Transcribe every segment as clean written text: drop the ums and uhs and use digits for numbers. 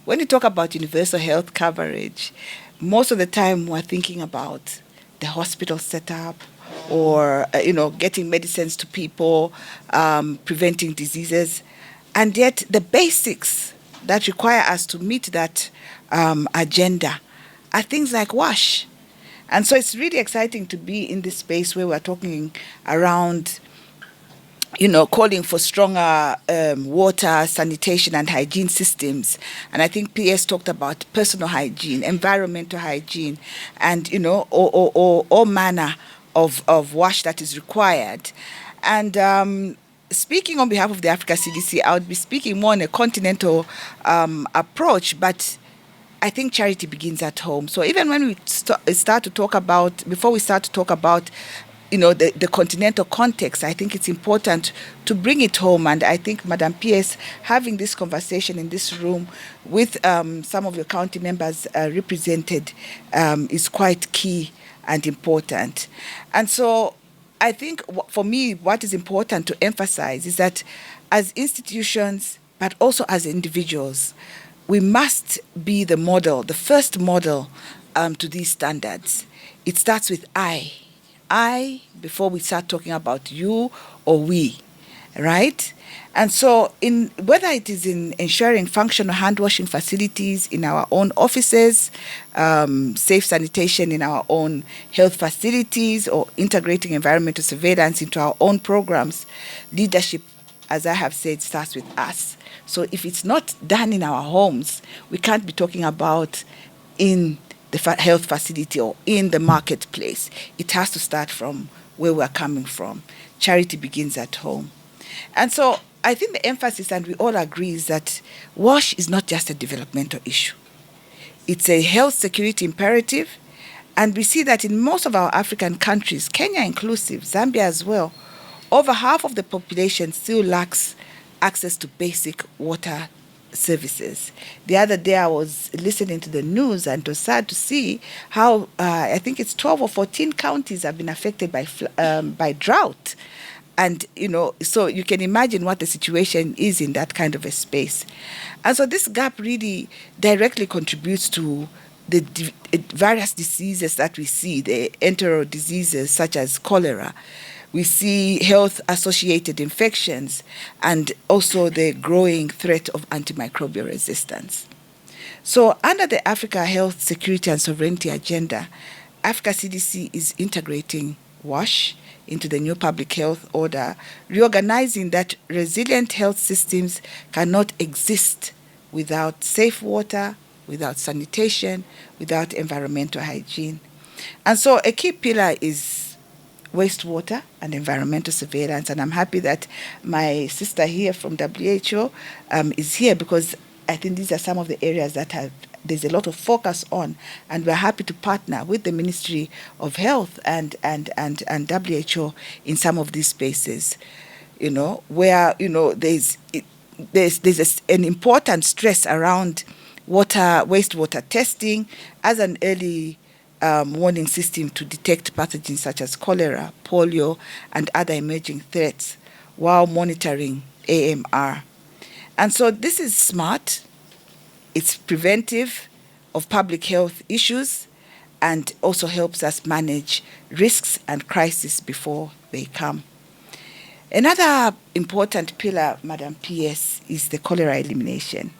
when you talk about universal health coverage, most of the time we're thinking about the hospital setup, or getting medicines to people, preventing diseases, and yet the basics that require us to meet that agenda are things like wash. And so it's really exciting to be in this space where we're talking around, calling for stronger water, sanitation, and hygiene systems. And I think PS talked about personal hygiene, environmental hygiene, and, all manner of wash that is required. And speaking on behalf of the Africa CDC, I would be speaking more on a continental approach, but I think charity begins at home. So even when we start to talk about, before we start to talk about, the continental context, I think it's important to bring it home. And I think, Madam PS, having this conversation in this room with some of your county members represented is quite key and important. And so I think for me, what is important to emphasize is that as institutions, but also as individuals, we must be the model, the first model to these standards. It starts with I, before we start talking about you or we, right? And so whether it is in ensuring functional hand washing facilities in our own offices, safe sanitation in our own health facilities, or integrating environmental surveillance into our own programs, leadership, as I have said, starts with us. So if it's not done in our homes, we can't be talking about in the health facility or in the marketplace. It has to start from where we're coming from. Charity begins at home. And so I think the emphasis, and we all agree, is that WASH is not just a developmental issue. It's a health security imperative. And we see that in most of our African countries, Kenya inclusive, Zambia as well, over half of the population still lacks access to basic water services. The other day I was listening to the news, and it was sad to see how I think it's 12 or 14 counties have been affected by drought. And, so you can imagine what the situation is in that kind of a space. And so this gap really directly contributes to the various diseases that we see, the enteral diseases such as cholera. We see health-associated infections, and also the growing threat of antimicrobial resistance. So under the Africa Health Security and Sovereignty Agenda, Africa CDC is integrating WASH into the new public health order, reorganizing that resilient health systems cannot exist without safe water, without sanitation, without environmental hygiene. And so a key pillar is wastewater and environmental surveillance. And I'm happy that my sister here from WHO is here, because I think these are some of the areas that there's a lot of focus on, and we're happy to partner with the Ministry of Health and WHO in some of these spaces, where, there's an important stress around wastewater testing as an early warning system to detect pathogens such as cholera, polio, and other emerging threats, while monitoring AMR. And so this is smart, it's preventive of public health issues, and also helps us manage risks and crises before they come. Another important pillar, Madam PS, is the cholera elimination.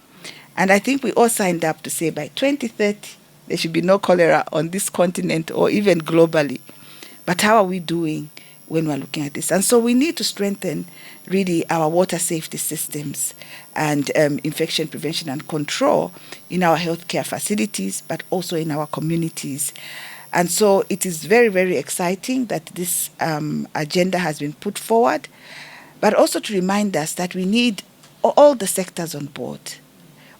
And I think we all signed up to say by 2030, there should be no cholera on this continent or even globally. But how are we doing when we're looking at this? And so we need to strengthen really our water safety systems and infection prevention and control in our healthcare facilities, but also in our communities. And so it is very, very exciting that this agenda has been put forward, but also to remind us that we need all the sectors on board.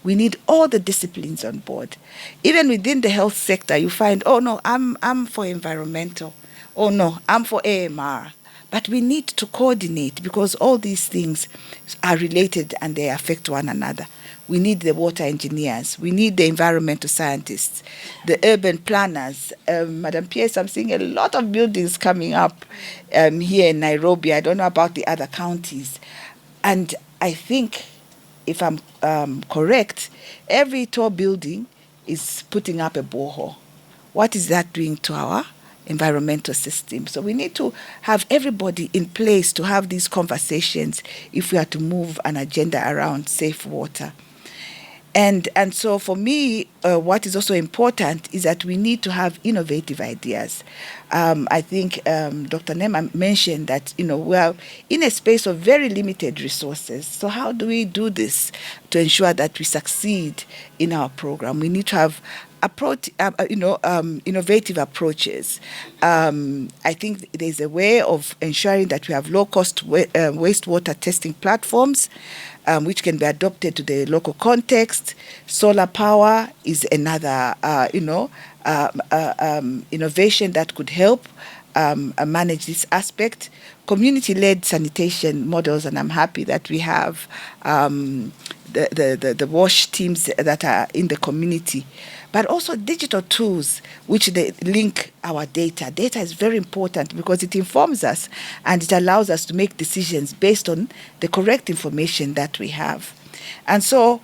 We need all the disciplines on board. Even within the health sector, you find, oh no, I'm for environmental. Oh no, I'm for AMR. But we need to coordinate, because all these things are related and they affect one another. We need the water engineers. We need the environmental scientists, the urban planners. Madam Pierce, I'm seeing a lot of buildings coming up here in Nairobi. I don't know about the other counties. And I think if I'm correct, every tall building is putting up a borehole. What is that doing to our environmental system? So we need to have everybody in place to have these conversations if we are to move an agenda around safe water. And so for me, what is also important is that we need to have innovative ideas. I think Dr. Nema mentioned that, we are in a space of very limited resources. So how do we do this to ensure that we succeed in our program? We need to have innovative approaches. I think there's a way of ensuring that we have low-cost wastewater testing platforms, which can be adopted to the local context. Solar power is another, innovation that could help manage this aspect. Community-led sanitation models, and I'm happy that we have the WASH teams that are in the community, but also digital tools which they link our data. Data is very important because it informs us and it allows us to make decisions based on the correct information that we have. And so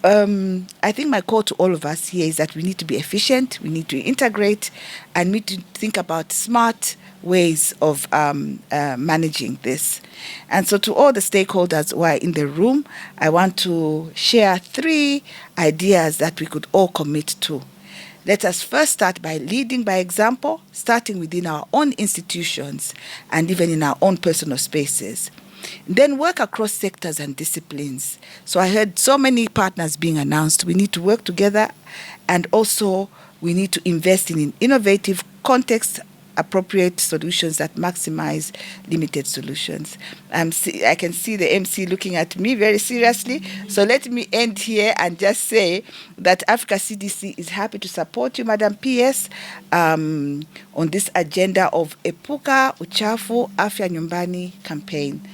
I think my call to all of us here is that we need to be efficient, we need to integrate, and we need to think about smart ways of managing this. And so to all the stakeholders who are in the room, I want to share 3 ideas that we could all commit to. Let us first start by leading by example, starting within our own institutions and even in our own personal spaces. Then work across sectors and disciplines. So I heard so many partners being announced. We need to work together, and also we need to invest in innovative context appropriate solutions that maximize limited solutions. I can see the MC looking at me very seriously. So let me end here and just say that Africa CDC is happy to support you, Madam PS, on this agenda of Epuka, Uchafu, Afya, Nyumbani campaign.